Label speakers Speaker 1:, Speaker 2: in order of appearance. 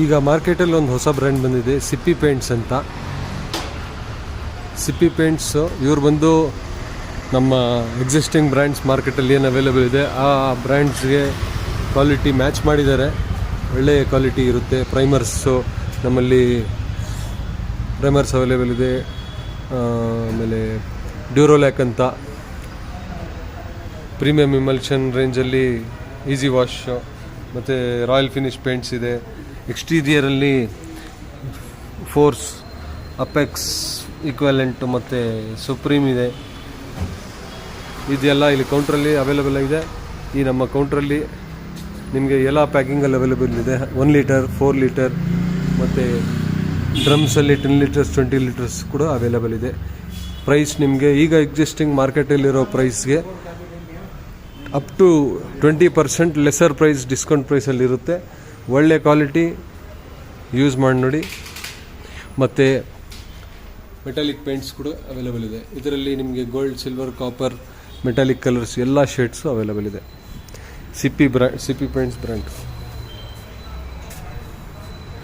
Speaker 1: ಈಗ ಮಾರ್ಕೆಟಲ್ಲಿ ಒಂದು ಹೊಸ ಬ್ರ್ಯಾಂಡ್ ಬಂದಿದೆ, ಸಿಪ್ಪಿ ಪೇಂಟ್ಸ್ ಅಂತ. ಸಿಪ್ಪಿ ಪೇಂಟ್ಸು ಇವ್ರು ಬಂದು ನಮ್ಮ ಎಕ್ಸಿಸ್ಟಿಂಗ್ ಬ್ರ್ಯಾಂಡ್ಸ್ ಮಾರ್ಕೆಟಲ್ಲಿ ಏನು ಅವೈಲೇಬಲ್ ಇದೆ ಆ ಬ್ರ್ಯಾಂಡ್ಸ್ಗೆ ಕ್ವಾಲಿಟಿ ಮ್ಯಾಚ್ ಮಾಡಿದ್ದಾರೆ. ಒಳ್ಳೆಯ ಕ್ವಾಲಿಟಿ ಇರುತ್ತೆ. ಪ್ರೈಮರ್ಸು ನಮ್ಮಲ್ಲಿ ಪ್ರೈಮರ್ಸ್ ಅವೈಲೇಬಲ್ ಇದೆ. ಆಮೇಲೆ ಡ್ಯೂರೋಲ್ಯಾಕ್ ಅಂತ ಪ್ರೀಮಿಯಂ ಇಮಲ್ಷನ್ ರೇಂಜಲ್ಲಿ ಈಸಿ ವಾಶ್, ಮತ್ತು ರಾಯಲ್ ಫಿನಿಶ್ ಪೇಂಟ್ಸ್ ಇದೆ. ಎಕ್ಸ್ಟೀರಿಯರಲ್ಲಿ ಫೋರ್ಸ್, ಅಪೆಕ್ಸ್, ಈಕ್ವಲೆಂಟು ಮತ್ತು ಸುಪ್ರೀಮ್ ಇದೆ. ಇದೆಲ್ಲ ಇಲ್ಲಿ ಕೌಂಟ್ರಲ್ಲಿ ಅವೈಲೇಬಲ್ ಇದೆ. ಈ ನಮ್ಮ ಕೌಂಟ್ರಲ್ಲಿ ನಿಮಗೆ ಎಲ್ಲ ಪ್ಯಾಕಿಂಗಲ್ಲಿ ಅವೈಲೇಬಲ್ ಇದೆ. 1 ಲೀಟರ್, 4 ಲೀಟರ್ ಮತ್ತು ಡ್ರಮ್ಸಲ್ಲಿ 10 ಲೀಟರ್ಸ್, 20 ಲೀಟರ್ಸ್ ಕೂಡ ಅವೈಲೇಬಲ್ ಇದೆ. ಪ್ರೈಸ್ ನಿಮಗೆ ಈಗ ಎಕ್ಸಿಸ್ಟಿಂಗ್ ಮಾರ್ಕೆಟಲ್ಲಿರೋ ಪ್ರೈಸ್ಗೆ up to 20% lesser price, discount ಪ್ರೈಸಲ್ಲಿರುತ್ತೆ. ಒಳ್ಳೆ ಕ್ವಾಲಿಟಿ, ಯೂಸ್ ಮಾಡಿ ನೋಡಿ. ಮತ್ತು ಮೆಟಾಲಿಕ್ ಪೇಂಟ್ಸ್ ಕೂಡ ಅವೈಲೇಬಲ್ ಇದೆ. ಇದರಲ್ಲಿ ನಿಮಗೆ gold, silver, copper, metallic colours ಎಲ್ಲ ಶೇಡ್ಸು ಅವೈಲೇಬಲ್ ಇದೆ. ಸಿಪ್ಪಿ ಪೇಂಟ್ಸ್ ಬ್ರ್ಯಾಂಡ್.